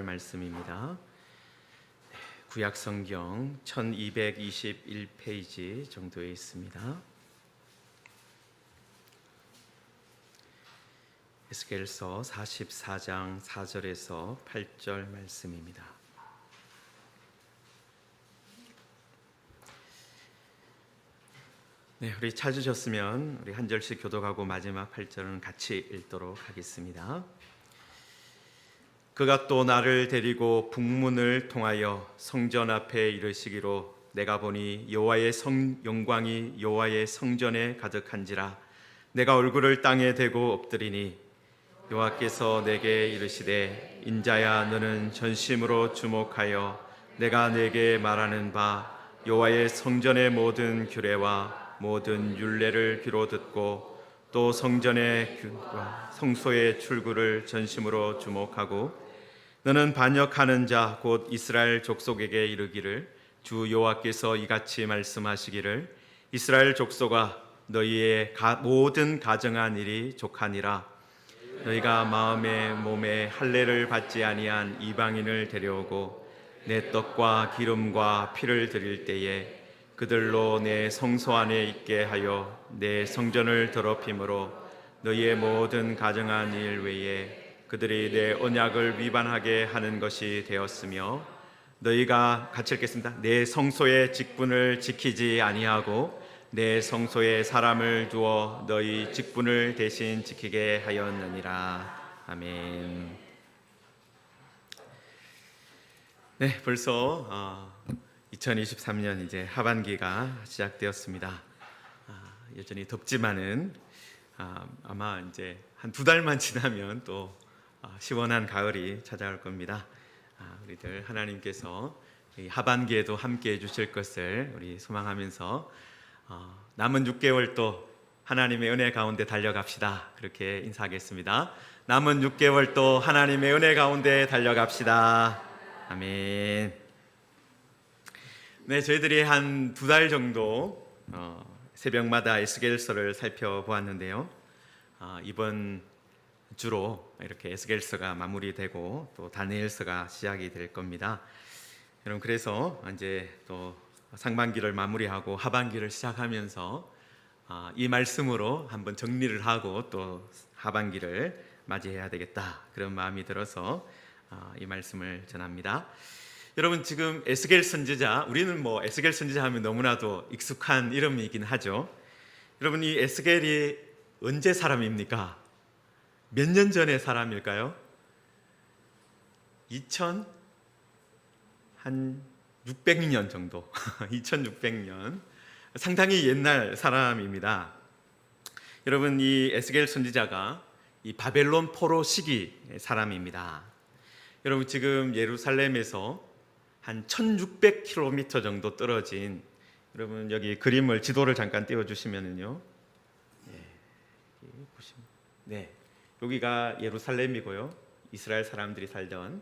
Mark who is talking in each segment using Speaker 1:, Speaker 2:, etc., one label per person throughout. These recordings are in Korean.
Speaker 1: 말씀입니다. 구약 성경 1221페이지 정도에 있습니다. 에스겔서 44장 4절에서 8절 말씀입니다. 네, 우리 찾으셨으면 우리 한 절씩 교독하고 마지막 8절은 같이 읽도록 하겠습니다. 그가 또 나를 데리고 북문을 통하여 성전 앞에 이르시기로 내가 보니 여호와의 영광이 여호와의 성전에 가득한지라. 내가 얼굴을 땅에 대고 엎드리니 여호와께서 내게 이르시되 인자야 너는 전심으로 주목하여 내가 내게 말하는 바 여호와의 성전의 모든 규례와 모든 율례를 귀로 듣고 또 성전의 규와 성소의 출구를 전심으로 주목하고 너는 반역하는 자 곧 이스라엘 족속에게 이르기를 주 여호와께서 이같이 말씀하시기를 이스라엘 족속아 너희의 모든 가정한 일이 족하니라. 너희가 마음에 몸에 할례를 받지 아니한 이방인을 데려오고 내 떡과 기름과 피를 드릴 때에 그들로 내 성소 안에 있게 하여 내 성전을 더럽힘으로 너희의 모든 가정한 일 외에 그들이 내 언약을 위반하게 하는 것이 되었으며 너희가 같이 읽겠습니다. 내 성소의 직분을 지키지 아니하고 내 성소에 사람을 두어 너희 직분을 대신 지키게 하였느니라. 아멘. 네, 벌써 2023년 이제 하반기가 시작되었습니다. 여전히 덥지만은 아마 이제 한 두 달만 지나면 또 시원한 가을이 찾아올 겁니다. 우리들 하나님께서 이 하반기에도 함께해 주실 것을 우리 소망하면서 남은 6개월 또 하나님의 은혜 가운데 달려갑시다. 그렇게 인사하겠습니다. 남은 6개월 또 하나님의 은혜 가운데 달려갑시다. 아멘. 네, 저희들이 한 두 달 정도 새벽마다 에스겔서를 살펴보았는데요. 이번 주로 이렇게 에스겔서가 마무리되고 또 다니엘서가 시작이 될 겁니다. 여러분, 그래서 이제 또 상반기를 마무리하고 하반기를 시작하면서 이 말씀으로 한번 정리를 하고 또 하반기를 맞이해야 되겠다, 그런 마음이 들어서 이 말씀을 전합니다. 여러분, 지금 에스겔 선지자, 우리는 뭐 에스겔 선지자 하면 너무나도 익숙한 이름이긴 하죠. 여러분, 이 에스겔이 언제 사람입니까? 몇 년 전의 사람일까요? 2600년 정도 2600년, 상당히 옛날 사람입니다. 여러분, 이 에스겔 선지자가 이 바벨론 포로 시기 사람입니다. 여러분, 지금 예루살렘에서 한 1600km 정도 떨어진, 여러분 여기 그림을, 지도를 잠깐 띄워주시면은요, 네, 여기가 예루살렘이고요, 이스라엘 사람들이 살던,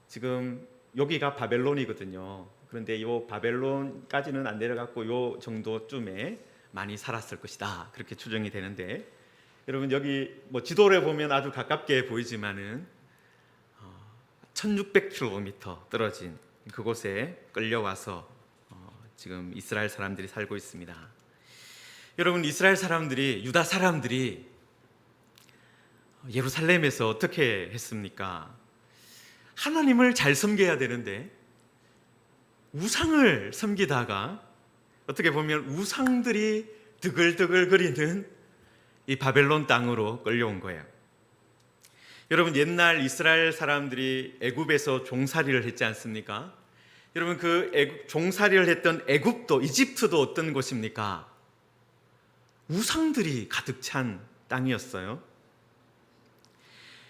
Speaker 1: 지금 여기가 바벨론이거든요. 그런데 이 바벨론까지는 안 내려갔고 요 정도쯤에 많이 살았을 것이다, 그렇게 추정이 되는데, 여러분 여기 뭐 지도를 보면 아주 가깝게 보이지만은 1600km 떨어진 그곳에 끌려와서 지금 이스라엘 사람들이 살고 있습니다. 여러분, 이스라엘 사람들이, 유다 사람들이 예루살렘에서 어떻게 했습니까? 하나님을 잘 섬겨야 되는데 우상을 섬기다가 어떻게 보면 우상들이 드글드글 거리는 이 바벨론 땅으로 끌려온 거예요. 여러분, 옛날 이스라엘 사람들이 애굽에서 종살이를 했지 않습니까? 여러분, 그 종살이를 했던 애굽도, 이집트도 어떤 곳입니까? 우상들이 가득 찬 땅이었어요.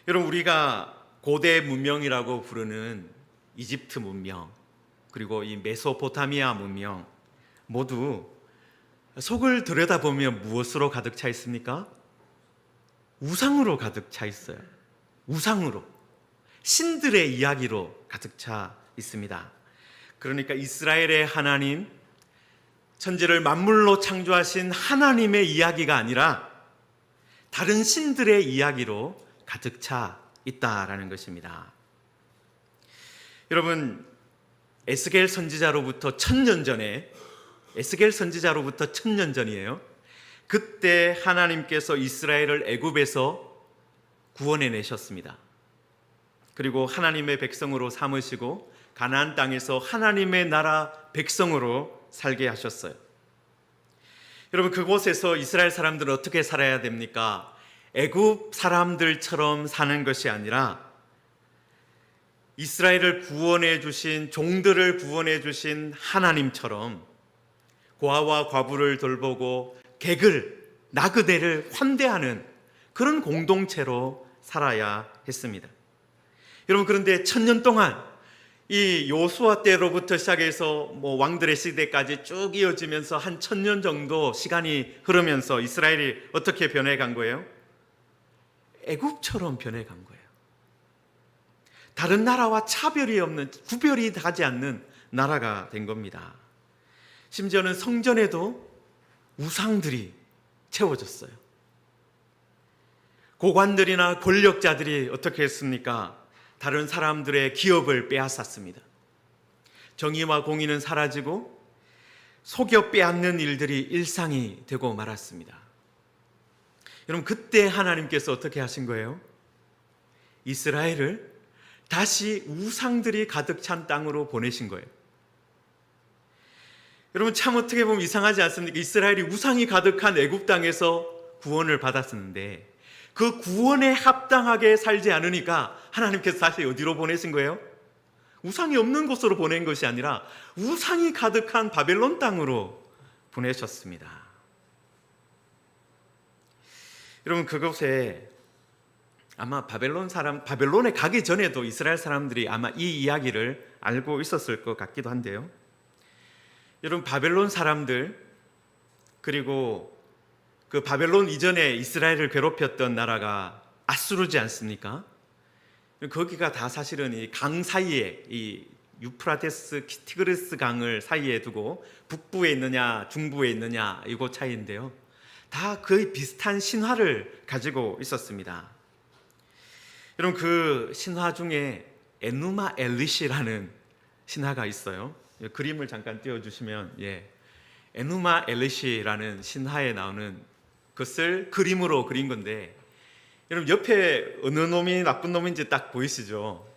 Speaker 1: 여러분, 우리가 고대 문명이라고 부르는 이집트 문명, 그리고 이 메소포타미아 문명, 모두 속을 들여다보면 무엇으로 가득 차 있습니까? 우상으로 가득 차 있어요. 우상으로, 신들의 이야기로 가득 차 있습니다. 그러니까 이스라엘의 하나님, 천지를 만물로 창조하신 하나님의 이야기가 아니라 다른 신들의 이야기로 가득 차 있다라는 것입니다. 여러분, 에스겔 선지자로부터 1000년 전에, 에스겔 선지자로부터 1000년 전이에요. 그때 하나님께서 이스라엘을 애굽에서 구원해 내셨습니다. 그리고 하나님의 백성으로 삼으시고 가나안 땅에서 하나님의 나라 백성으로 살게 하셨어요. 여러분, 그곳에서 이스라엘 사람들은 어떻게 살아야 됩니까? 애굽 사람들처럼 사는 것이 아니라 이스라엘을 구원해 주신, 종들을 구원해 주신 하나님처럼 고아와 과부를 돌보고 객을, 나그네를 환대하는 그런 공동체로 살아야 했습니다. 여러분, 그런데 1000년 동안 이 여호수아 때로부터 시작해서 왕들의 시대까지 쭉 이어지면서 한 1000년 정도 시간이 흐르면서 이스라엘이 어떻게 변해간 거예요? 애굽처럼 변해간 거예요. 다른 나라와 차별이 없는, 구별이 가지 않는 나라가 된 겁니다. 심지어는 성전에도 우상들이 채워졌어요. 고관들이나 권력자들이 어떻게 했습니까? 다른 사람들의 기업을 빼앗았습니다. 정의와 공의는 사라지고 속여 빼앗는 일들이 일상이 되고 말았습니다. 여러분, 그때 하나님께서 어떻게 하신 거예요? 이스라엘을 다시 우상들이 가득 찬 땅으로 보내신 거예요. 여러분, 참 어떻게 보면 이상하지 않습니까? 이스라엘이 우상이 가득한 애굽 땅에서 구원을 받았었는데 그 구원에 합당하게 살지 않으니까 하나님께서 다시 어디로 보내신 거예요? 우상이 없는 곳으로 보낸 것이 아니라 우상이 가득한 바벨론 땅으로 보내셨습니다. 여러분, 그곳에 아마 바벨론에 가기 전에도 이스라엘 사람들이 아마 이 이야기를 알고 있었을 것 같기도 한데요. 여러분, 바벨론 사람들, 그리고 그 바벨론 이전에 이스라엘을 괴롭혔던 나라가 아수르지 않습니까? 거기가 다 사실은 이 강 사이에, 이 유프라테스, 티그리스 강을 사이에 두고 북부에 있느냐 중부에 있느냐 이거 차이인데요. 다 거의 비슷한 신화를 가지고 있었습니다. 여러분, 그 신화 중에 에누마 엘리시라는 신화가 있어요. 그림을 잠깐 띄워주시면, 에누마 엘리시라는 신화에 나오는 것을 그림으로 그린 건데, 여러분, 옆에 어느 놈이 나쁜 놈인지 딱 보이시죠?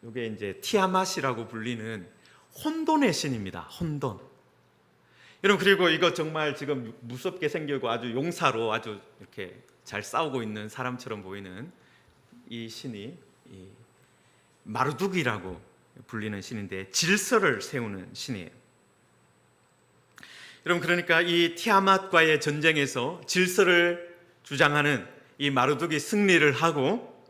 Speaker 1: 이게 이제 티아맛이라고 불리는 혼돈의 신입니다. 혼돈. 여러분, 그리고 이거 정말 지금 무섭게 생기고 아주 용사로 아주 이렇게 잘 싸우고 있는 사람처럼 보이는 이 신이 이 마르둑이라고 불리는 신인데 질서를 세우는 신이에요. 여러분, 그러니까 이 티아맛과의 전쟁에서 질서를 주장하는 이 마르둑이 승리를 하고,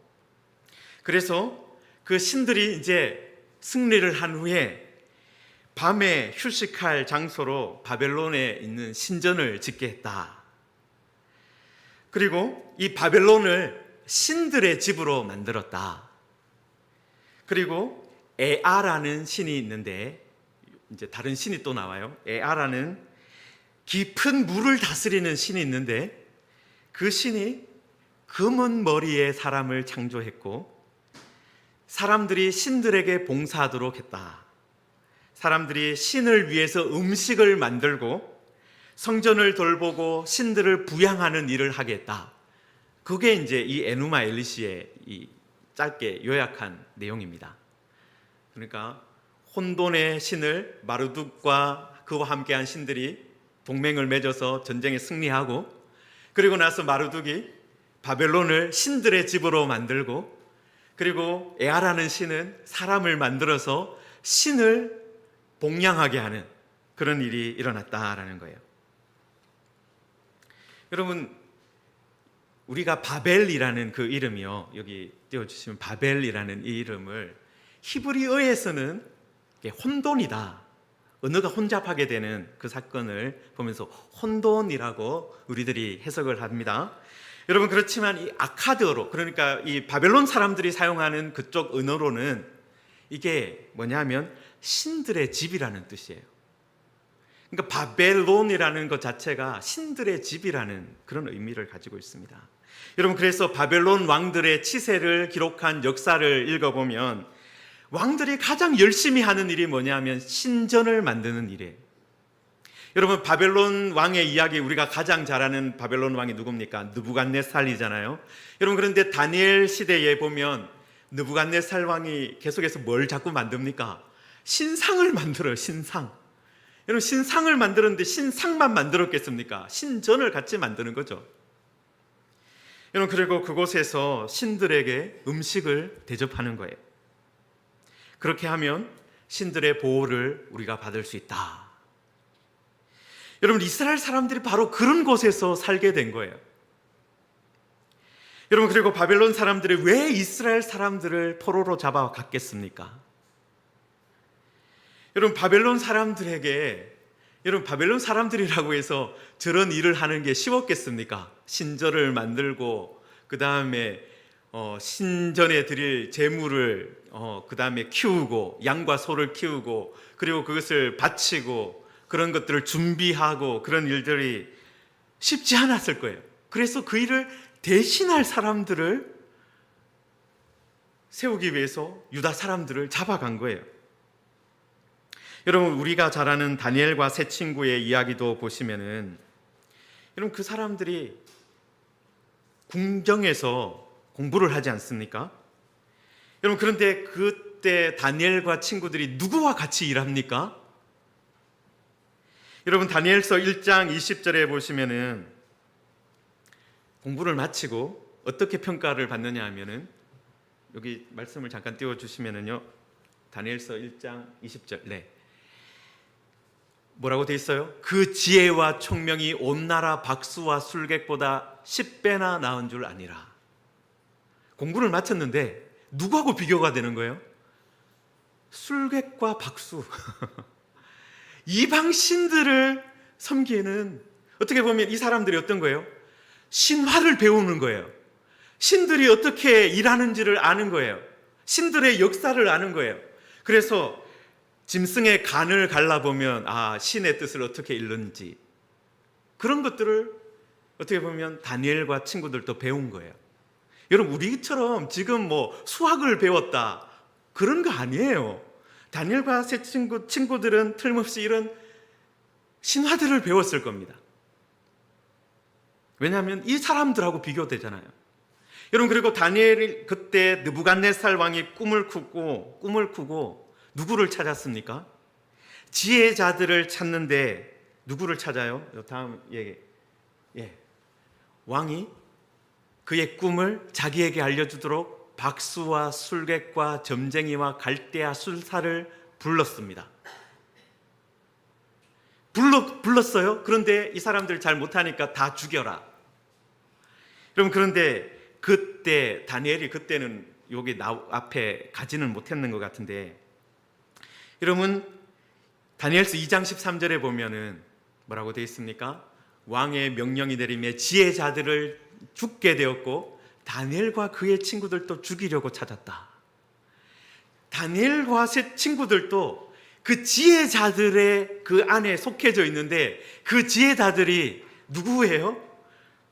Speaker 1: 그래서 그 신들이 이제 승리를 한 후에 밤에 휴식할 장소로 바벨론에 있는 신전을 짓게 했다. 그리고 이 바벨론을 신들의 집으로 만들었다. 그리고 에아라는 신이 있는데, 이제 다른 신이 또 나와요. 에아라는 깊은 물을 다스리는 신이 있는데, 그 신이 검은 머리의 사람을 창조했고 사람들이 신들에게 봉사하도록 했다. 사람들이 신을 위해서 음식을 만들고 성전을 돌보고 신들을 부양하는 일을 하게 했다. 그게 이제 이 에누마 엘리시의 이 짧게 요약한 내용입니다. 그러니까 혼돈의 신을 마르둑과 그와 함께한 신들이 동맹을 맺어서 전쟁에 승리하고, 그리고 나서 마르둑이 바벨론을 신들의 집으로 만들고, 그리고 에아라는 신은 사람을 만들어서 신을 봉양하게 하는 그런 일이 일어났다라는 거예요. 여러분, 우리가 바벨이라는 그 이름이요, 여기 띄워주시면 바벨이라는 이 이름을 히브리어에서는 혼돈이다, 언어가 혼잡하게 되는 그 사건을 보면서 혼돈이라고 우리들이 해석을 합니다. 여러분, 그렇지만 이 아카드어로, 그러니까 이 바벨론 사람들이 사용하는 그쪽 언어로는 이게 뭐냐면 신들의 집이라는 뜻이에요. 그러니까 바벨론이라는 것 자체가 신들의 집이라는 그런 의미를 가지고 있습니다. 여러분, 그래서 바벨론 왕들의 치세를 기록한 역사를 읽어보면 왕들이 가장 열심히 하는 일이 뭐냐면 신전을 만드는 일이에요. 여러분, 바벨론 왕의 이야기, 우리가 가장 잘 아는 바벨론 왕이 누굽니까? 느부갓네살이잖아요. 여러분, 그런데 다니엘 시대에 보면 느부갓네살 왕이 계속해서 뭘 자꾸 만듭니까? 신상을 만들어요. 신상. 여러분, 신상을 만들었는데 신상만 만들었겠습니까? 신전을 같이 만드는 거죠. 여러분, 그리고 그곳에서 신들에게 음식을 대접하는 거예요. 그렇게 하면 신들의 보호를 우리가 받을 수 있다. 여러분, 이스라엘 사람들이 바로 그런 곳에서 살게 된 거예요. 여러분, 그리고 바벨론 사람들이 왜 이스라엘 사람들을 포로로 잡아갔겠습니까? 여러분, 바벨론 사람들이라고 해서 저런 일을 하는 게 쉬웠겠습니까? 신전을 만들고 그 다음에 신전에 드릴 제물을 그 다음에 키우고 양과 소를 키우고 그리고 그것을 바치고 그런 것들을 준비하고 그런 일들이 쉽지 않았을 거예요. 그래서 그 일을 대신할 사람들을 세우기 위해서 유다 사람들을 잡아간 거예요. 여러분, 우리가 잘 아는 다니엘과 세 친구의 이야기도 보시면은 여러분, 그 사람들이 궁정에서 공부를 하지 않습니까? 여러분, 그런데 그때 다니엘과 친구들이 누구와 같이 일합니까? 여러분, 다니엘서 1장 20절에 보시면은 공부를 마치고 어떻게 평가를 받느냐 하면은 여기 말씀을 잠깐 띄워 주시면은요. 다니엘서 1장 20절. 네. 뭐라고 돼 있어요? 그 지혜와 총명이 온 나라 박수와 술객보다 10배나 나은 줄 아니라. 공부를 마쳤는데 누구하고 비교가 되는 거예요? 술객과 박수. 이방 신들을 섬기는, 어떻게 보면 이 사람들이 어떤 거예요? 신화를 배우는 거예요. 신들이 어떻게 일하는지를 아는 거예요. 신들의 역사를 아는 거예요. 그래서 짐승의 간을 갈라보면 신의 뜻을 어떻게 읽는지, 그런 것들을 어떻게 보면 다니엘과 친구들도 배운 거예요. 여러분, 우리처럼 지금 수학을 배웠다 그런 거 아니에요. 다니엘과 세 친구들은 틀림없이 이런 신화들을 배웠을 겁니다. 왜냐하면 이 사람들하고 비교되잖아요. 여러분, 그리고 다니엘이 그때 느부갓네살 왕이 꿈을 꾸고 누구를 찾았습니까? 지혜자들을 찾는데 누구를 찾아요? 다음 얘기. 왕이 그의 꿈을 자기에게 알려주도록 박수와 술객과 점쟁이와 갈대아 술사를 불렀습니다. 불렀어요. 그런데 이 사람들 잘 못하니까 다 죽여라. 여러분, 그런데 그때 다니엘이 그때는 여기 앞에 가지는 못했는 것 같은데, 여러분, 다니엘서 2장 13절에 보면은 뭐라고 되어 있습니까? 왕의 명령이 내림에 지혜자들을 죽게 되었고 다니엘과 그의 친구들도 죽이려고 찾았다. 다니엘과 세 친구들도 그 지혜자들의 그 안에 속해져 있는데 그 지혜자들이 누구예요?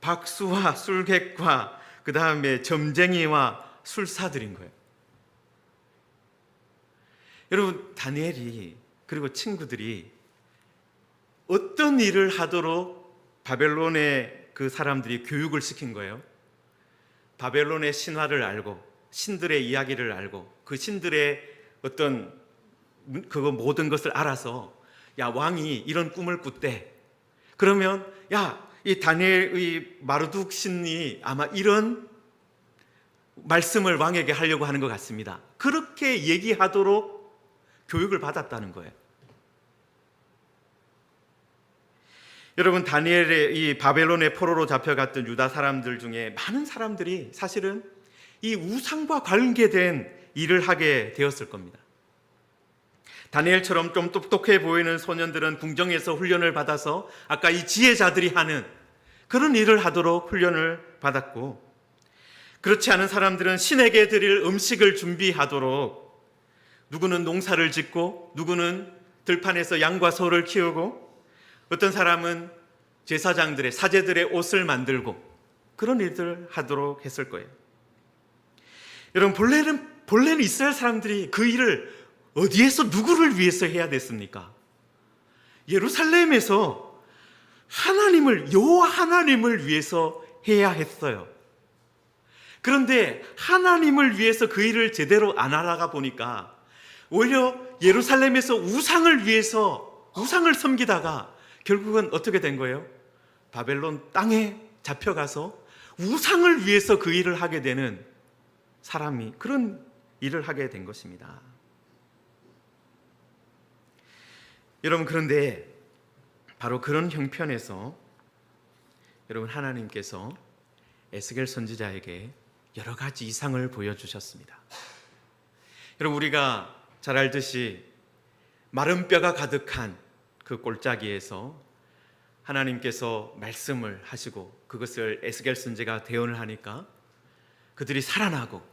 Speaker 1: 박수와 술객과 그 다음에 점쟁이와 술사들인 거예요. 여러분, 다니엘이 그리고 친구들이 어떤 일을 하도록 바벨론의 그 사람들이 교육을 시킨 거예요? 바벨론의 신화를 알고 신들의 이야기를 알고 그 신들의 어떤 그거 모든 것을 알아서, 왕이 이런 꿈을 꿨대. 그러면 이 다니엘의 마르둑 신이 아마 이런 말씀을 왕에게 하려고 하는 것 같습니다. 그렇게 얘기하도록 교육을 받았다는 거예요. 여러분, 다니엘의 이 바벨론의 포로로 잡혀갔던 유다 사람들 중에 많은 사람들이 사실은 이 우상과 관계된 일을 하게 되었을 겁니다. 다니엘처럼 좀 똑똑해 보이는 소년들은 궁정에서 훈련을 받아서 아까 이 지혜자들이 하는 그런 일을 하도록 훈련을 받았고, 그렇지 않은 사람들은 신에게 드릴 음식을 준비하도록, 누구는 농사를 짓고 누구는 들판에서 양과 소를 키우고 어떤 사람은 제사장들의 사제들의 옷을 만들고 그런 일들을 하도록 했을 거예요. 여러분, 본래는 이스라엘 사람들이 그 일을 어디에서 누구를 위해서 해야 됐습니까? 예루살렘에서 여호와 하나님을 위해서 해야 했어요. 그런데 하나님을 위해서 그 일을 제대로 안 하다가 보니까 오히려 예루살렘에서 우상을 섬기다가 결국은 어떻게 된 거예요? 바벨론 땅에 잡혀가서 우상을 위해서 그 일을 하게 되는 사람이 그런 일을 하게 된 것입니다. 여러분, 그런데 바로 그런 형편에서 여러분, 하나님께서 에스겔 선지자에게 여러 가지 이상을 보여주셨습니다. 여러분, 우리가 잘 알듯이 마른 뼈가 가득한 그 골짜기에서 하나님께서 말씀을 하시고 그것을 에스겔 선지자가 대언을 하니까 그들이 살아나고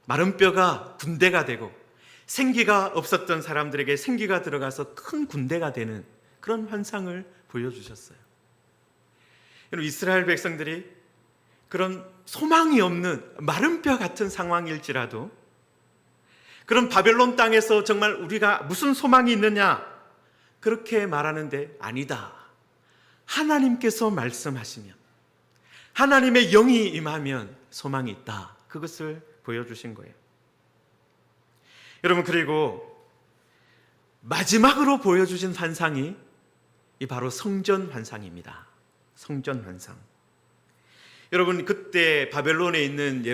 Speaker 1: 마른 뼈가 군대가 되고 생기가 없었던 사람들에게 생기가 들어가서 큰 군대가 되는 그런 환상을 보여주셨어요. 여러분, 이스라엘 백성들이 그런 소망이 없는 마른 뼈 같은 상황일지라도 그런 바벨론 땅에서 정말 우리가 무슨 소망이 있느냐 그렇게 말하는데 아니다. 하나님께서 말씀하시면 하나님의 영이 임하면 소망이 있다. 그것을 보여주신 거예요. 여러분, 그리고 마지막으로 보여주신 환상이 이 바로 성전 환상입니다. 성전 환상. 여러분, 그때 바벨론에 있는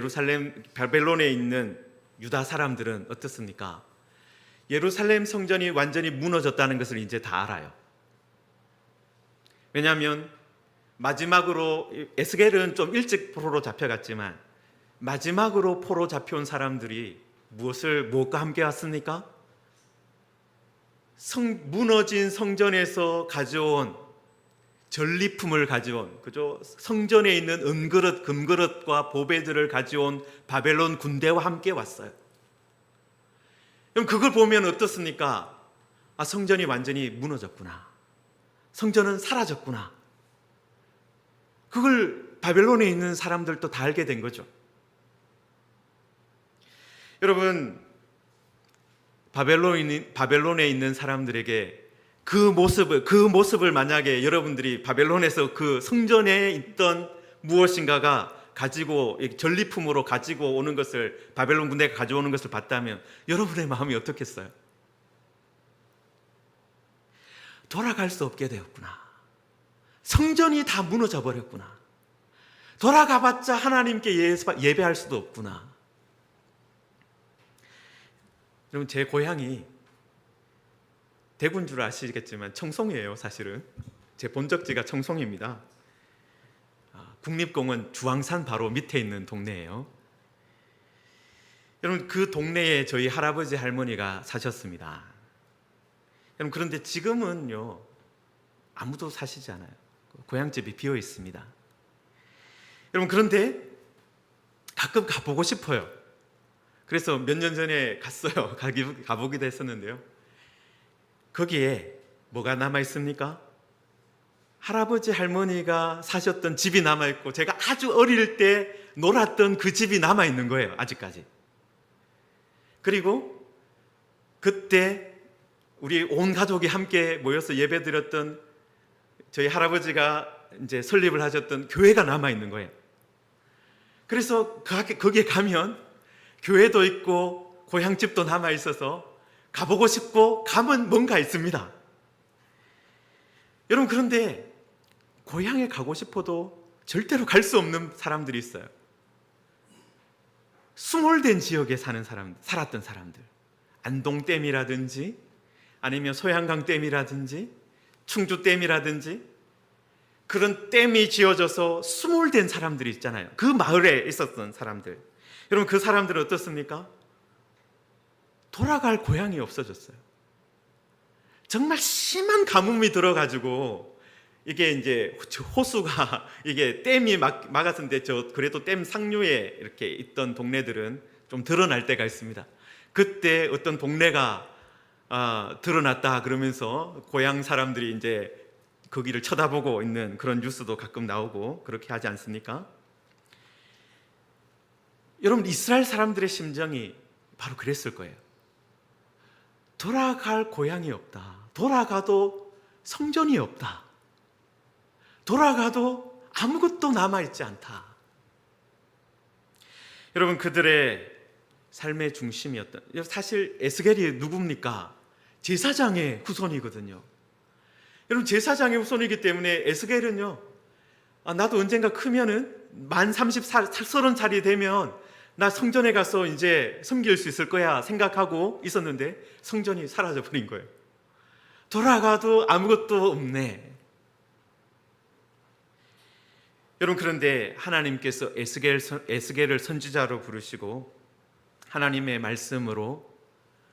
Speaker 1: 바벨론에 있는 유다 사람들은 어떻습니까? 예루살렘 성전이 완전히 무너졌다는 것을 이제 다 알아요. 왜냐하면 마지막으로 에스겔은 좀 일찍 포로로 잡혀갔지만 마지막으로 포로 잡혀온 사람들이 무엇과 함께 왔습니까? 무너진 성전에서 가져온 전리품을 가져온, 그죠? 성전에 있는 은그릇, 금그릇과 보배들을 가져온 바벨론 군대와 함께 왔어요. 그럼 그걸 보면 어떻습니까? 성전이 완전히 무너졌구나. 성전은 사라졌구나. 그걸 바벨론에 있는 사람들도 다 알게 된 거죠. 여러분, 바벨론에 있는 사람들에게 그 모습을 만약에 여러분들이 바벨론에서 그 성전에 있던 무엇인가가 가지고 전리품으로 가지고 오는 것을 바벨론 군대가 가져오는 것을 봤다면 여러분의 마음이 어떻겠어요? 돌아갈 수 없게 되었구나. 성전이 다 무너져 버렸구나. 돌아가봤자 하나님께 예배할 수도 없구나. 여러분, 제 고향이 대구인 줄 아시겠지만 청송이에요. 사실은 제 본적지가 청송입니다. 국립공원 주황산 바로 밑에 있는 동네예요. 여러분, 그 동네에 저희 할아버지 할머니가 사셨습니다. 여러분, 그런데 지금은요 아무도 사시지 않아요. 고향집이 비어 있습니다. 여러분, 그런데 가끔 가보고 싶어요. 그래서 몇 년 전에 갔어요. 가보기도 했었는데요. 거기에 뭐가 남아 있습니까? 할아버지 할머니가 사셨던 집이 남아 있고 제가 아주 어릴 때 놀았던 그 집이 남아 있는 거예요. 아직까지. 그리고 그때 우리 온 가족이 함께 모여서 예배드렸던 저희 할아버지가 이제 설립을 하셨던 교회가 남아 있는 거예요. 그래서 거기에 가면 교회도 있고 고향집도 남아 있어서 가보고 싶고 가면 뭔가 있습니다. 여러분, 그런데 고향에 가고 싶어도 절대로 갈 수 없는 사람들이 있어요. 수몰된 지역에 살았던 사람들. 안동댐이라든지 아니면 소양강댐이라든지 충주댐이라든지 그런 댐이 지어져서 수몰된 사람들이 있잖아요. 그 마을에 있었던 사람들. 여러분, 그 사람들은 어떻습니까? 돌아갈 고향이 없어졌어요. 정말 심한 가뭄이 들어가지고 이게 이제 호수가 이게 댐이 막았는데 그래도 댐 상류에 이렇게 있던 동네들은 좀 드러날 때가 있습니다. 그때 어떤 동네가 드러났다 그러면서 고향 사람들이 이제 거기를 쳐다보고 있는 그런 뉴스도 가끔 나오고 그렇게 하지 않습니까? 여러분, 이스라엘 사람들의 심정이 바로 그랬을 거예요. 돌아갈 고향이 없다. 돌아가도 성전이 없다. 돌아가도 아무것도 남아있지 않다. 여러분, 그들의 삶의 중심이었던, 사실 에스겔이 누굽니까? 제사장의 후손이거든요. 여러분, 제사장의 후손이기 때문에 에스겔은요, 나도 언젠가 크면은 만 30살이 되면 나 성전에 가서 이제 섬길 수 있을 거야 생각하고 있었는데 성전이 사라져 버린 거예요. 돌아가도 아무것도 없네. 여러분, 그런데 하나님께서 에스겔을 선지자로 부르시고 하나님의 말씀으로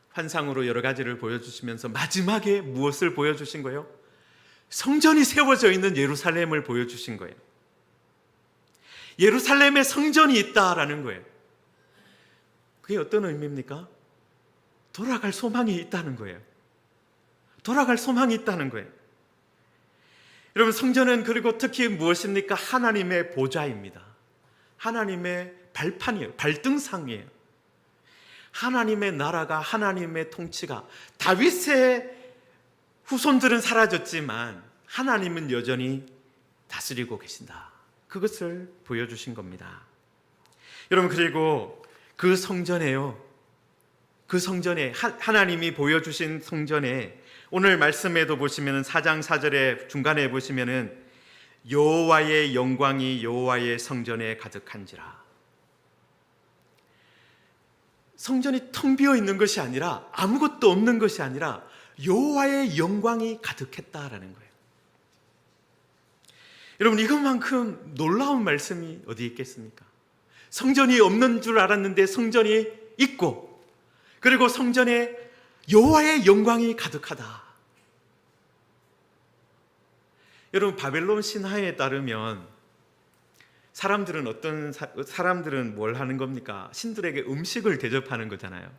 Speaker 1: 환상으로 여러 가지를 보여주시면서 마지막에 무엇을 보여주신 거예요? 성전이 세워져 있는 예루살렘을 보여주신 거예요. 예루살렘에 성전이 있다라는 거예요. 그게 어떤 의미입니까? 돌아갈 소망이 있다는 거예요. 돌아갈 소망이 있다는 거예요. 여러분, 성전은 그리고 특히 무엇입니까? 하나님의 보좌입니다. 하나님의 발판이에요. 발등상이에요. 하나님의 나라가, 하나님의 통치가, 다윗의 후손들은 사라졌지만 하나님은 여전히 다스리고 계신다. 그것을 보여주신 겁니다. 여러분, 그리고 그 성전에요, 그 성전에, 하나님이 보여주신 성전에 오늘 말씀에도 보시면 4장 4절에 중간에 보시면은 여호와의 영광이 여호와의 성전에 가득한지라. 성전이 텅 비어 있는 것이 아니라, 아무것도 없는 것이 아니라 여호와의 영광이 가득했다라는 거예요. 여러분, 이것만큼 놀라운 말씀이 어디 있겠습니까? 성전이 없는 줄 알았는데 성전이 있고, 그리고 성전에 여호와의 영광이 가득하다. 여러분, 바벨론 신화에 따르면 사람들은 뭘 하는 겁니까? 신들에게 음식을 대접하는 거잖아요.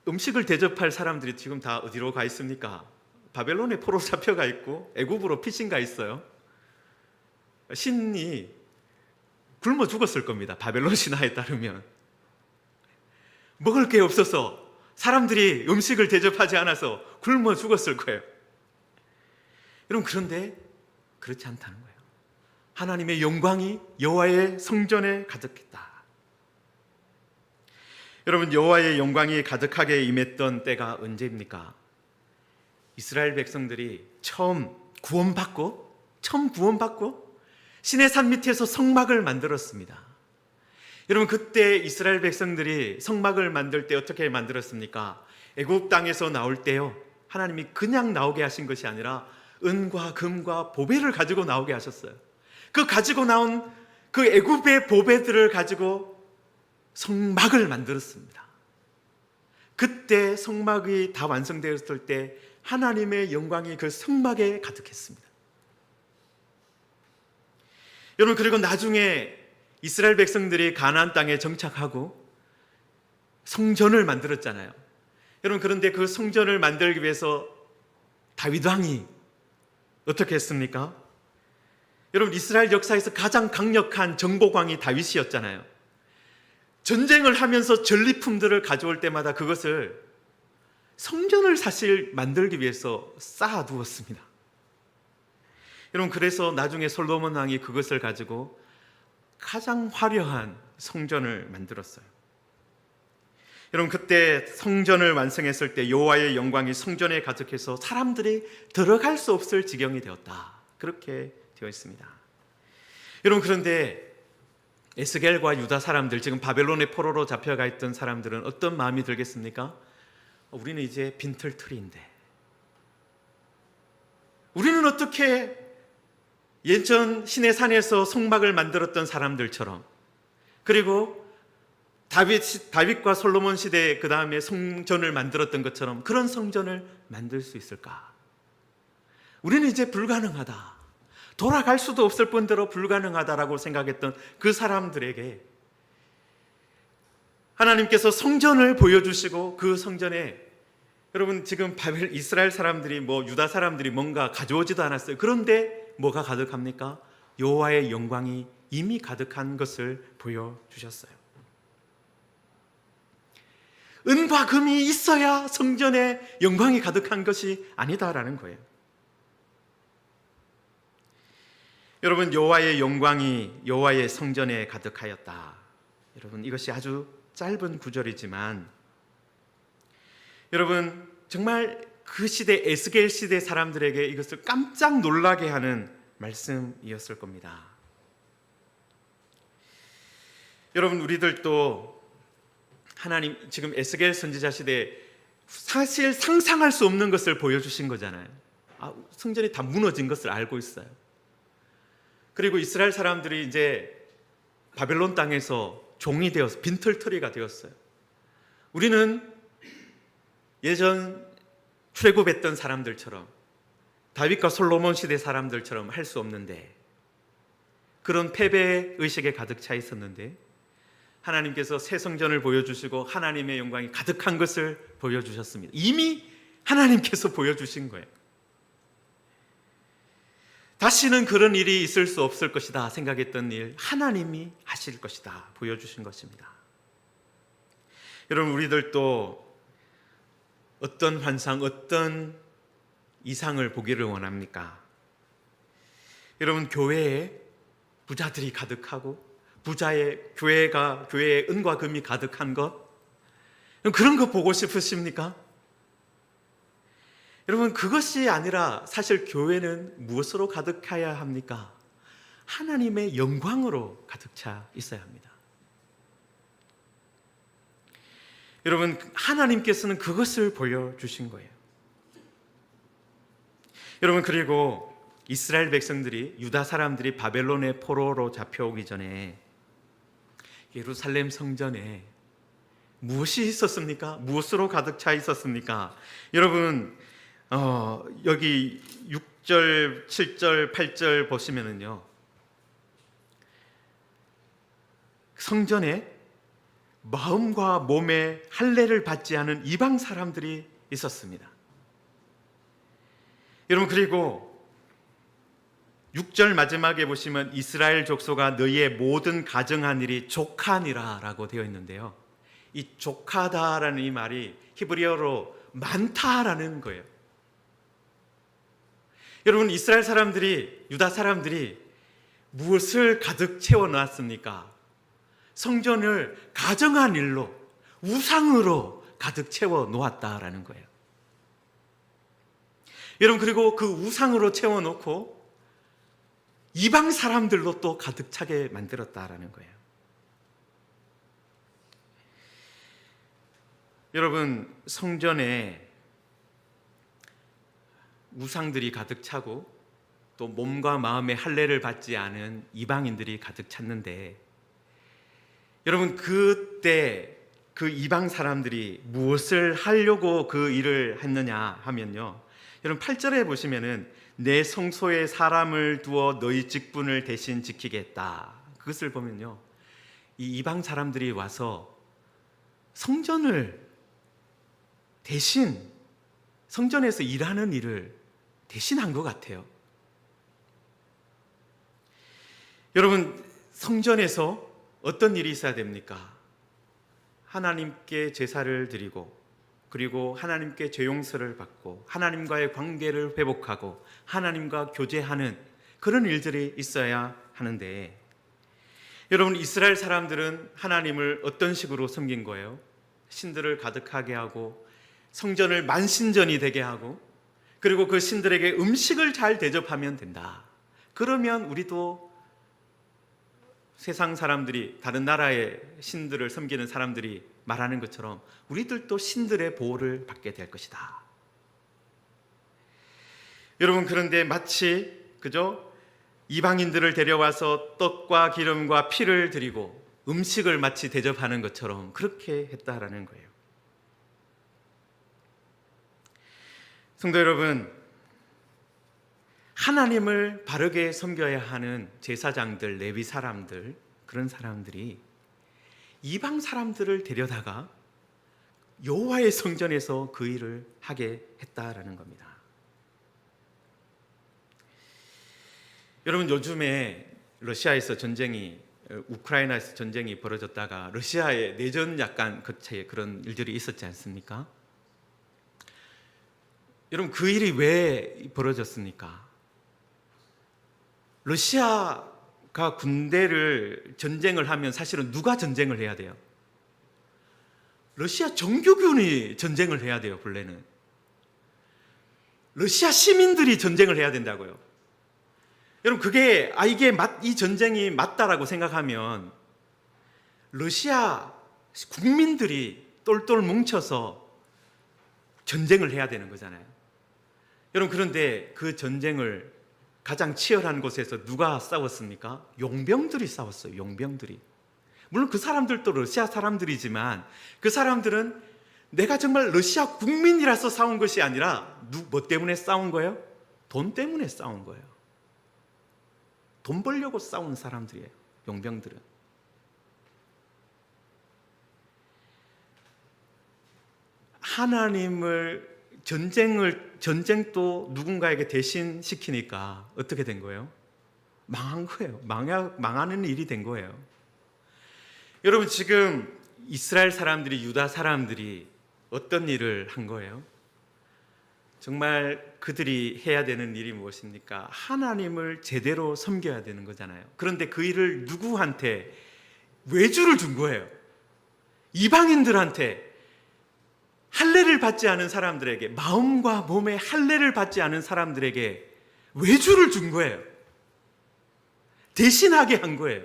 Speaker 1: 음식을 대접할 사람들이 지금 다 어디로 가 있습니까? 바벨론에 포로 잡혀가 있고 애굽으로 피신 가 있어요. 신이 굶어 죽었을 겁니다. 바벨론 신화에 따르면 먹을 게 없어서 사람들이 음식을 대접하지 않아서 굶어 죽었을 거예요. 여러분, 그런데 그렇지 않다는 거예요. 하나님의 영광이 여호와의 성전에 가득했다. 여러분, 여호와의 영광이 가득하게 임했던 때가 언제입니까? 이스라엘 백성들이 처음 구원받고 시내 산 밑에서 성막을 만들었습니다. 여러분, 그때 이스라엘 백성들이 성막을 만들 때 어떻게 만들었습니까? 애굽 땅에서 나올 때요, 하나님이 그냥 나오게 하신 것이 아니라 은과 금과 보배를 가지고 나오게 하셨어요. 그 가지고 나온 그 애굽의 보배들을 가지고 성막을 만들었습니다. 그때 성막이 다 완성되었을 때 하나님의 영광이 그 성막에 가득했습니다. 여러분, 그리고 나중에 이스라엘 백성들이 가나안 땅에 정착하고 성전을 만들었잖아요. 여러분, 그런데 그 성전을 만들기 위해서 다윗 왕이 어떻게 했습니까? 여러분, 이스라엘 역사에서 가장 강력한 정복왕이 다윗이었잖아요. 전쟁을 하면서 전리품들을 가져올 때마다 그것을 성전을 사실 만들기 위해서 쌓아두었습니다. 여러분, 그래서 나중에 솔로몬 왕이 그것을 가지고 가장 화려한 성전을 만들었어요. 여러분, 그때 성전을 완성했을 때 여호와의 영광이 성전에 가득해서 사람들이 들어갈 수 없을 지경이 되었다. 그렇게 되어 있습니다. 여러분, 그런데 에스겔과 유다 사람들, 지금 바벨론의 포로로 잡혀가 있던 사람들은 어떤 마음이 들겠습니까? 우리는 이제 빈털터리인데, 우리는 어떻게 예전 시내 산에서 성막을 만들었던 사람들처럼, 그리고 다윗과 솔로몬 시대에 그 다음에 성전을 만들었던 것처럼 그런 성전을 만들 수 있을까? 우리는 이제 불가능하다, 돌아갈 수도 없을 뿐더러 불가능하다라고 생각했던 그 사람들에게 하나님께서 성전을 보여주시고, 그 성전에 여러분, 지금 이스라엘 사람들이 유다 사람들이 뭔가 가져오지도 않았어요. 그런데 뭐가 가득합니까? 여호와의 영광이 이미 가득한 것을 보여주셨어요. 은과 금이 있어야 성전에 영광이 가득한 것이 아니다라는 거예요. 여러분, 여호와의 영광이 여호와의 성전에 가득하였다. 여러분, 이것이 아주 짧은 구절이지만 여러분, 정말 그 시대, 에스겔 시대 사람들에게 이것을 깜짝 놀라게 하는 말씀이었을 겁니다. 여러분, 우리들도 하나님 지금 에스겔 선지자 시대에 사실 상상할 수 없는 것을 보여주신 거잖아요. 성전이 다 무너진 것을 알고 있어요. 그리고 이스라엘 사람들이 이제 바벨론 땅에서 종이 되어서 빈털터리가 되었어요. 우리는 예전 출애굽했던 사람들처럼, 다윗과 솔로몬 시대 사람들처럼 할 수 없는데, 그런 패배 의식에 가득 차 있었는데 하나님께서 새 성전을 보여주시고 하나님의 영광이 가득한 것을 보여주셨습니다. 이미 하나님께서 보여주신 거예요. 다시는 그런 일이 있을 수 없을 것이다 생각했던 일, 하나님이 하실 것이다 보여주신 것입니다. 여러분, 우리들도 어떤 환상, 어떤 이상을 보기를 원합니까? 여러분, 교회에 부자들이 가득하고 교회에 은과 금이 가득한 것, 그런 거 보고 싶으십니까? 여러분, 그것이 아니라 사실 교회는 무엇으로 가득해야 합니까? 하나님의 영광으로 가득 차 있어야 합니다. 여러분, 하나님께서는 그것을 보여주신 거예요. 여러분, 그리고 이스라엘 백성들이, 유다 사람들이 바벨론의 포로로 잡혀오기 전에 예루살렘 성전에 무엇이 있었습니까? 무엇으로 가득 차 있었습니까? 여러분, 여기 6절, 7절, 8절 보시면은요, 성전에 마음과 몸에 할례를 받지 않은 이방 사람들이 있었습니다. 여러분, 그리고 6절 마지막에 보시면 이스라엘 족속아 너희의 모든 가정한 일이 족하니라 라고 되어 있는데요, 이 족하다라는 이 말이 히브리어로 많다라는 거예요. 여러분, 이스라엘 사람들이, 유다 사람들이 무엇을 가득 채워놨습니까? 성전을 가정한 일로, 우상으로 가득 채워 놓았다라는 거예요. 여러분, 그리고 그 우상으로 채워놓고 이방 사람들로 또 가득 차게 만들었다라는 거예요. 여러분, 성전에 우상들이 가득 차고 또 몸과 마음의 할례를 받지 않은 이방인들이 가득 찼는데, 여러분, 그때 그 이방 사람들이 무엇을 하려고 그 일을 했느냐 하면요, 여러분 8절에 보시면은 내 성소에 사람을 두어 너희 직분을 대신 지키겠다, 그것을 보면요, 이 이방 사람들이 와서 성전을 대신, 성전에서 일하는 일을 대신한 것 같아요. 여러분, 성전에서 어떤 일이 있어야 됩니까? 하나님께 제사를 드리고, 그리고 하나님께 죄 용서를 받고 하나님과의 관계를 회복하고 하나님과 교제하는 그런 일들이 있어야 하는데, 여러분, 이스라엘 사람들은 하나님을 어떤 식으로 섬긴 거예요? 신들을 가득하게 하고 성전을 만신전이 되게 하고, 그리고 그 신들에게 음식을 잘 대접하면 된다. 그러면 우리도 세상 사람들이, 다른 나라의 신들을 섬기는 사람들이 말하는 것처럼 우리들도 신들의 보호를 받게 될 것이다. 여러분, 그런데 마치 그죠? 이방인들을 데려와서 떡과 기름과 피를 드리고 음식을 마치 대접하는 것처럼 그렇게 했다라는 거예요. 성도 여러분, 하나님을 바르게 섬겨야 하는 제사장들, 레위 사람들, 그런 사람들이 이방 사람들을 데려다가 여호와의 성전에서 그 일을 하게 했다라는 겁니다. 여러분, 요즘에 러시아에서 전쟁이 우크라이나에서 전쟁이 벌어졌다가 러시아의 내전 약간 거치에 그런 일들이 있었지 않습니까? 여러분, 그 일이 왜 벌어졌습니까? 러시아가 전쟁을 하면 사실은 누가 전쟁을 해야 돼요? 러시아 정규군이 전쟁을 해야 돼요, 본래는. 러시아 시민들이 전쟁을 해야 된다고요. 여러분, 이 전쟁이 맞다라고 생각하면 러시아 국민들이 똘똘 뭉쳐서 전쟁을 해야 되는 거잖아요. 여러분, 그런데 그 전쟁을 가장 치열한 곳에서 누가 싸웠습니까? 용병들이 싸웠어요. 용병들이. 물론 그 사람들도 러시아 사람들이지만 그 사람들은 내가 정말 러시아 국민이라서 싸운 것이 아니라 뭐 때문에 싸운 거예요? 돈 때문에 싸운 거예요. 돈 벌려고 싸운 사람들이에요. 용병들은. 전쟁도 누군가에게 대신 시키니까 어떻게 된 거예요? 망한 거예요. 망하는 일이 된 거예요. 여러분, 지금 이스라엘 사람들이, 유다 사람들이 어떤 일을 한 거예요? 정말 그들이 해야 되는 일이 무엇입니까? 하나님을 제대로 섬겨야 되는 거잖아요. 그런데 그 일을 누구한테 외주를 준 거예요. 이방인들한테, 할례를 받지 않은 사람들에게, 마음과 몸에 할례를 받지 않은 사람들에게 외주를 준 거예요. 대신하게 한 거예요.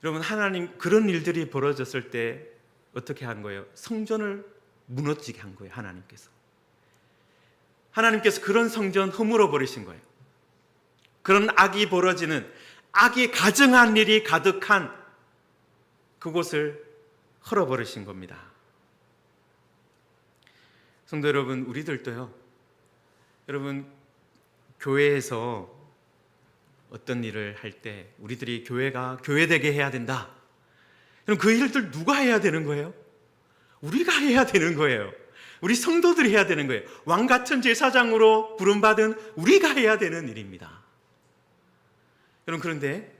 Speaker 1: 여러분, 하나님 그런 일들이 벌어졌을 때 어떻게 한 거예요? 성전을 무너지게 한 거예요. 하나님께서 그런 성전 허물어 버리신 거예요. 그런 악이 가증한 일이 가득한 그곳을 헐어버리신 겁니다. 성도 여러분, 우리들도요, 여러분, 교회에서 어떤 일을 할 때 우리들이 교회가 교회되게 해야 된다. 그럼 그 일들 누가 해야 되는 거예요? 우리가 해야 되는 거예요. 우리 성도들이 해야 되는 거예요. 왕같은 제사장으로 부름받은 우리가 해야 되는 일입니다. 여러분, 그런데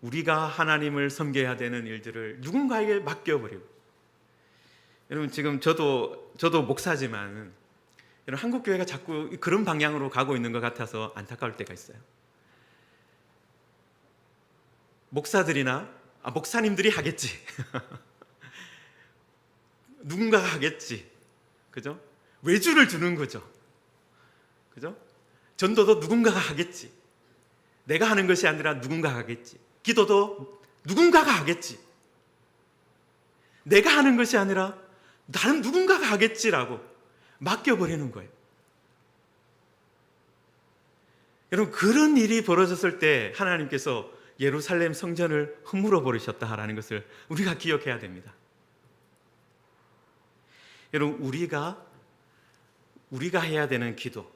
Speaker 1: 우리가 하나님을 섬겨야 되는 일들을 누군가에게 맡겨버리고, 여러분, 지금 저도 목사지만 여러분, 한국 교회가 자꾸 그런 방향으로 가고 있는 것 같아서 안타까울 때가 있어요. 목사님들이 하겠지. 누군가가 하겠지. 그죠? 외주를 주는 거죠. 그죠? 전도도 누군가가 하겠지. 내가 하는 것이 아니라 누군가가 하겠지. 기도도 누군가가 하겠지. 내가 하는 것이 아니라 나는 누군가가 하겠지라고 맡겨버리는 거예요. 여러분, 그런 일이 벌어졌을 때 하나님께서 예루살렘 성전을 허물어 버리셨다라는 것을 우리가 기억해야 됩니다. 여러분, 우리가 해야 되는 기도,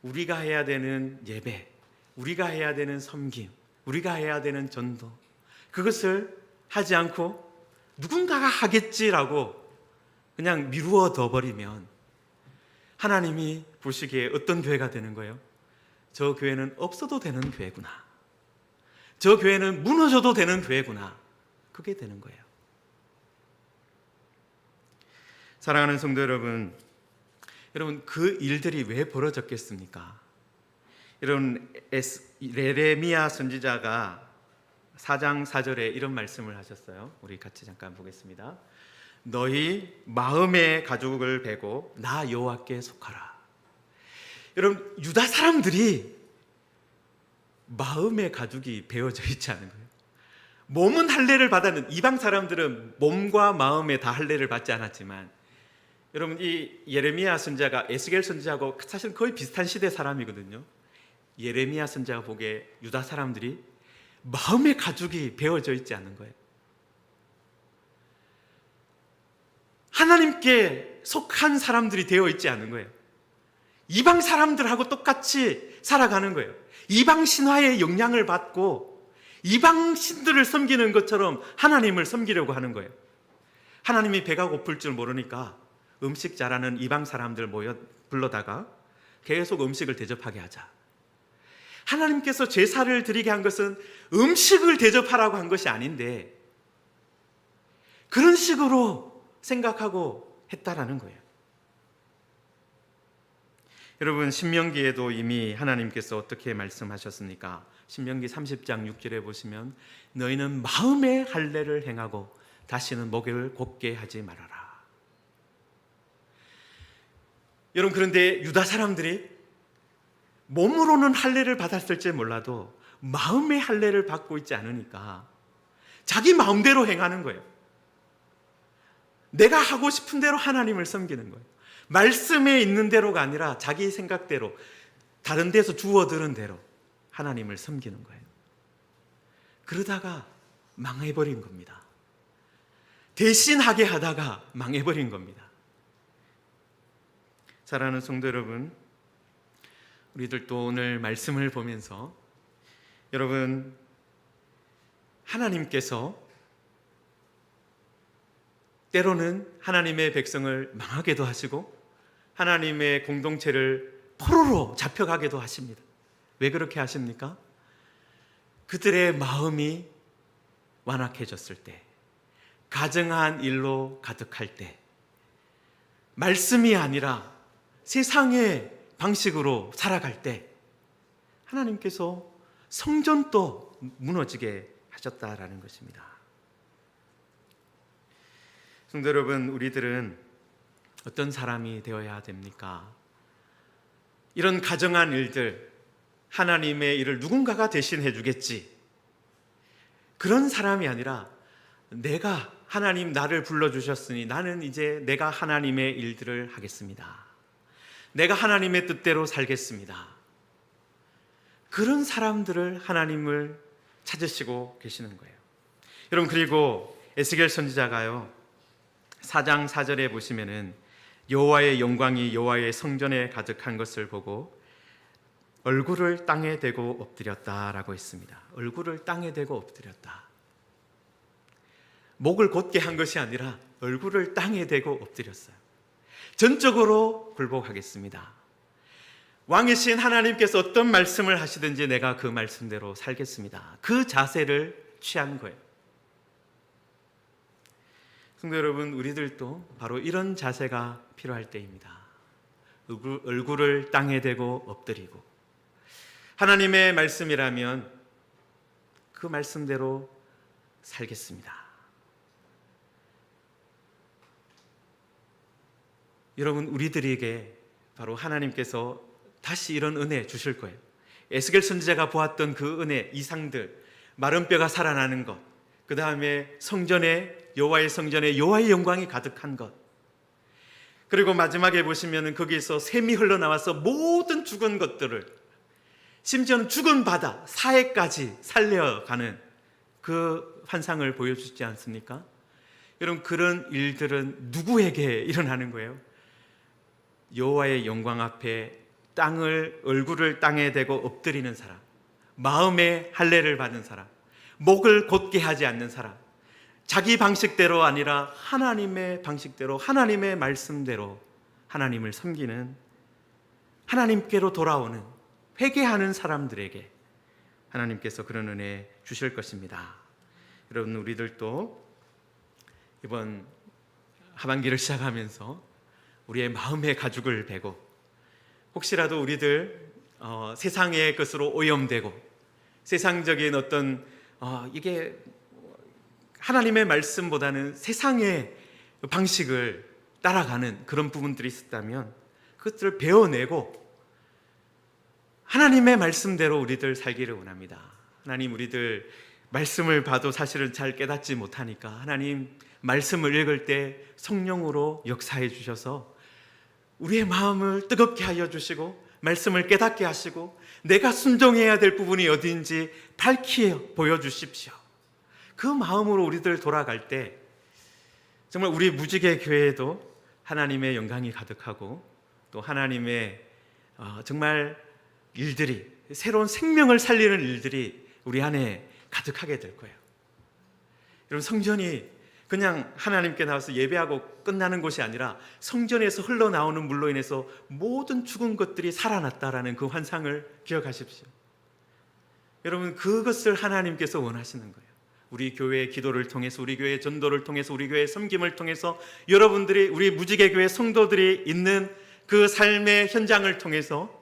Speaker 1: 우리가 해야 되는 예배, 우리가 해야 되는 섬김, 우리가 해야 되는 전도, 그것을 하지 않고 누군가가 하겠지라고 그냥 미루어 둬버리면 하나님이 보시기에 어떤 교회가 되는 거예요? 저 교회는 없어도 되는 교회구나. 저 교회는 무너져도 되는 교회구나. 그게 되는 거예요. 사랑하는 성도 여러분, 그 일들이 왜 벌어졌겠습니까? 여러분, 예레미야 선지자가 4장 4절에 이런 말씀을 하셨어요. 우리 같이 잠깐 보겠습니다. 너희 마음의 가죽을 베고 나 여호와께 속하라. 여러분, 유다 사람들이 마음의 가죽이 베어져 있지 않은 거예요. 몸은 할례를 받았는, 이방 사람들은 몸과 마음에 다 할례를 받지 않았지만, 여러분, 이 예레미야 선지자가 에스겔 선지자하고 사실 거의 비슷한 시대 사람이거든요. 예레미야 선지자가 보기에 유다 사람들이 마음의 가죽이 베어져 있지 않은 거예요. 하나님께 속한 사람들이 되어 있지 않은 거예요. 이방 사람들하고 똑같이 살아가는 거예요. 이방 신화의 영향을 받고 이방 신들을 섬기는 것처럼 하나님을 섬기려고 하는 거예요. 하나님이 배가 고플 줄 모르니까 음식 잘하는 이방 사람들 불러다가 계속 음식을 대접하게 하자. 하나님께서 제사를 드리게 한 것은 음식을 대접하라고 한 것이 아닌데 그런 식으로 생각하고 했다라는 거예요. 여러분, 신명기에도 이미 하나님께서 어떻게 말씀하셨습니까? 신명기 30장 6절에 보시면 너희는 마음의 할례를 행하고 다시는 목을 곱게 하지 말아라. 여러분, 그런데 유다 사람들이 몸으로는 할례를 받았을지 몰라도 마음의 할례를 받고 있지 않으니까 자기 마음대로 행하는 거예요. 내가 하고 싶은 대로 하나님을 섬기는 거예요. 말씀에 있는 대로가 아니라 자기 생각대로, 다른 데서 주워 들은 대로 하나님을 섬기는 거예요. 그러다가 망해버린 겁니다. 대신하게 하다가 망해버린 겁니다. 사랑하는 성도 여러분, 우리들도 오늘 말씀을 보면서 여러분, 하나님께서 때로는 하나님의 백성을 망하게도 하시고 하나님의 공동체를 포로로 잡혀가게도 하십니다. 왜 그렇게 하십니까? 그들의 마음이 완악해졌을 때, 가증한 일로 가득할 때, 말씀이 아니라 세상의 방식으로 살아갈 때 하나님께서 성전도 무너지게 하셨다라는 것입니다. 성도 여러분, 우리들은 어떤 사람이 되어야 됩니까? 이런 가정한 일들, 하나님의 일을 누군가가 대신해 주겠지, 그런 사람이 아니라 내가, 하나님 나를 불러주셨으니 나는 이제 내가 하나님의 일들을 하겠습니다. 내가 하나님의 뜻대로 살겠습니다. 그런 사람들을 하나님을 찾으시고 계시는 거예요. 여러분, 그리고 에스겔 선지자가요 4장 4절에 보시면은 여호와의 영광이 여호와의 성전에 가득한 것을 보고 얼굴을 땅에 대고 엎드렸다라고 했습니다. 얼굴을 땅에 대고 엎드렸다. 목을 곧게 한 것이 아니라 얼굴을 땅에 대고 엎드렸어요. 전적으로 굴복하겠습니다. 왕이신 하나님께서 어떤 말씀을 하시든지 내가 그 말씀대로 살겠습니다. 그 자세를 취한 거예요. 성도 여러분, 우리들도 바로 이런 자세가 필요할 때입니다. 얼굴을 땅에 대고 엎드리고 하나님의 말씀이라면 그 말씀대로 살겠습니다. 여러분, 우리들에게 바로 하나님께서 다시 이런 은혜 주실 거예요. 에스겔 선지자가 보았던 그 은혜, 이상들, 마른 뼈가 살아나는 것, 그 다음에 성전에, 여호와의 성전에 여호와의 영광이 가득한 것, 그리고 마지막에 보시면 거기에서 샘이 흘러나와서 모든 죽은 것들을, 심지어는 죽은 바다, 사해까지 살려가는 그 환상을 보여주지 않습니까? 여러분, 그런 일들은 누구에게 일어나는 거예요? 여호와의 영광 앞에 얼굴을 땅에 대고 엎드리는 사람, 마음의 할례를 받는 사람, 목을 곧게 하지 않는 사람, 자기 방식대로 아니라 하나님의 방식대로, 하나님의 말씀대로 하나님을 섬기는, 하나님께로 돌아오는, 회개하는 사람들에게 하나님께서 그런 은혜 주실 것입니다. 여러분, 우리들도 이번 하반기를 시작하면서 우리의 마음의 가죽을 베고, 혹시라도 우리들 세상의 것으로 오염되고 세상적인 어떤 이게 하나님의 말씀보다는 세상의 방식을 따라가는 그런 부분들이 있었다면 그것들을 배워내고 하나님의 말씀대로 우리들 살기를 원합니다. 하나님, 우리들 말씀을 봐도 사실은 잘 깨닫지 못하니까 하나님 말씀을 읽을 때 성령으로 역사해 주셔서 우리의 마음을 뜨겁게 하여 주시고 말씀을 깨닫게 하시고 내가 순종해야 될 부분이 어디인지 밝히 보여주십시오. 그 마음으로 우리들 돌아갈 때 정말 우리 무지개 교회에도 하나님의 영광이 가득하고 또 하나님의 정말 일들이, 새로운 생명을 살리는 일들이 우리 안에 가득하게 될 거예요. 여러분, 성전이 그냥 하나님께 나와서 예배하고 끝나는 곳이 아니라 성전에서 흘러나오는 물로 인해서 모든 죽은 것들이 살아났다라는 그 환상을 기억하십시오. 여러분, 그것을 하나님께서 원하시는 거예요. 우리 교회의 기도를 통해서, 우리 교회의 전도를 통해서, 우리 교회의 섬김을 통해서, 여러분들이, 우리 무지개 교회 성도들이 있는 그 삶의 현장을 통해서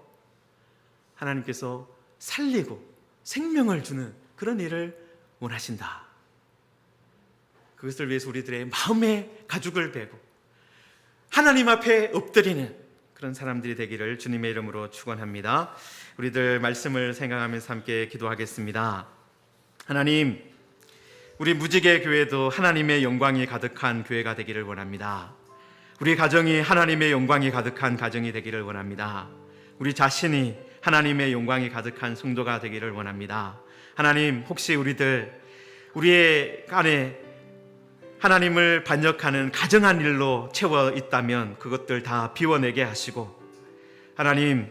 Speaker 1: 하나님께서 살리고 생명을 주는 그런 일을 원하신다. 그것을 위해서 우리들의 마음의 가죽을 베고 하나님 앞에 엎드리는 그런 사람들이 되기를 주님의 이름으로 축원합니다. 우리들 말씀을 생각하면서 함께 기도하겠습니다. 하나님, 우리 무지개 교회도 하나님의 영광이 가득한 교회가 되기를 원합니다. 우리 가정이 하나님의 영광이 가득한 가정이 되기를 원합니다. 우리 자신이 하나님의 영광이 가득한 성도가 되기를 원합니다. 하나님, 혹시 우리의 안에 하나님을 반역하는 가정한 일로 채워 있다면 그것들 다 비워내게 하시고, 하나님,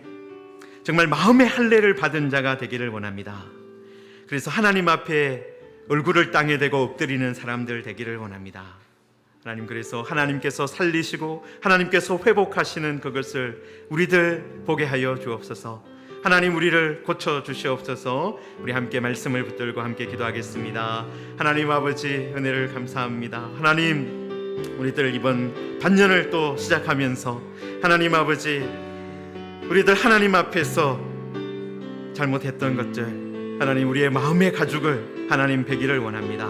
Speaker 1: 정말 마음의 할례를 받은 자가 되기를 원합니다. 그래서 하나님 앞에 얼굴을 땅에 대고 엎드리는 사람들 되기를 원합니다. 하나님, 그래서 하나님께서 살리시고 하나님께서 회복하시는 그것을 우리들 보게 하여 주옵소서. 하나님, 우리를 고쳐 주시옵소서. 우리 함께 말씀을 붙들고 함께 기도하겠습니다. 하나님 아버지, 은혜를 감사합니다. 하나님, 우리들 이번 반년을 또 시작하면서 하나님 아버지, 우리들 하나님 앞에서 잘못했던 것들, 하나님, 우리의 마음의 가죽을 하나님 베기를 원합니다.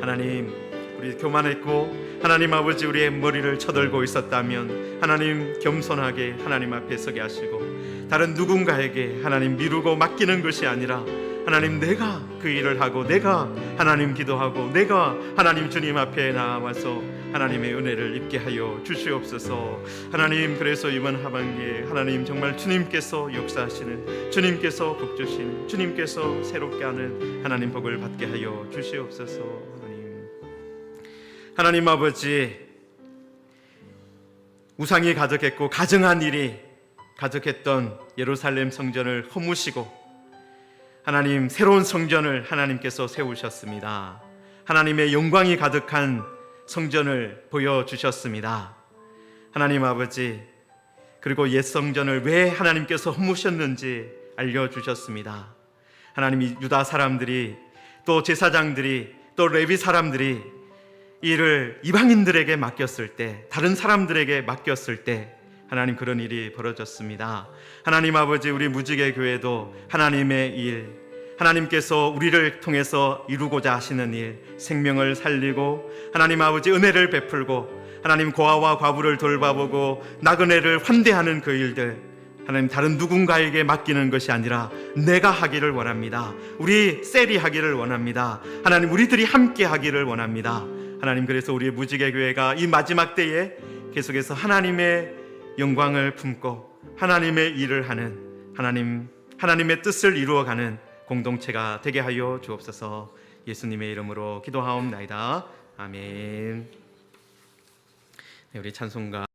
Speaker 1: 하나님, 우리 교만했고 하나님 아버지, 우리의 머리를 쳐들고 있었다면 하나님, 겸손하게 하나님 앞에 서게 하시고, 다른 누군가에게 하나님 미루고 맡기는 것이 아니라 하나님, 내가 그 일을 하고 내가 하나님 기도하고 내가 하나님 주님 앞에 나와서 하나님의 은혜를 입게 하여 주시옵소서. 하나님, 그래서 이번 하반기에 하나님 정말 주님께서 역사하시는, 주님께서 복주시는, 주님께서 새롭게 하는 하나님 복을 받게 하여 주시옵소서. 하나님 아버지, 우상이 가득했고 가증한 일이 가득했던 예루살렘 성전을 허무시고 하나님, 새로운 성전을 하나님께서 세우셨습니다. 하나님의 영광이 가득한 성전을 보여주셨습니다. 하나님 아버지, 그리고 옛 성전을 왜 하나님께서 허무셨는지 알려주셨습니다. 하나님, 유다 사람들이, 또 제사장들이, 또 레위 사람들이 이를 이방인들에게 맡겼을 때, 다른 사람들에게 맡겼을 때 하나님, 그런 일이 벌어졌습니다. 하나님 아버지, 우리 무지개 교회도 하나님의 일, 하나님께서 우리를 통해서 이루고자 하시는 일, 생명을 살리고 하나님 아버지 은혜를 베풀고 하나님 고아와 과부를 돌봐보고 나그네를 환대하는 그 일들, 하나님, 다른 누군가에게 맡기는 것이 아니라 내가 하기를 원합니다. 우리 셀이 하기를 원합니다. 하나님, 우리들이 함께 하기를 원합니다. 하나님, 그래서 우리 무지개 교회가 이 마지막 때에 계속해서 하나님의 영광을 품고 하나님의 일을 하는, 하나님의 뜻을 이루어가는 공동체가 되게 하여 주옵소서. 예수님의 이름으로 기도하옵나이다. 아멘. 네, 우리 찬송가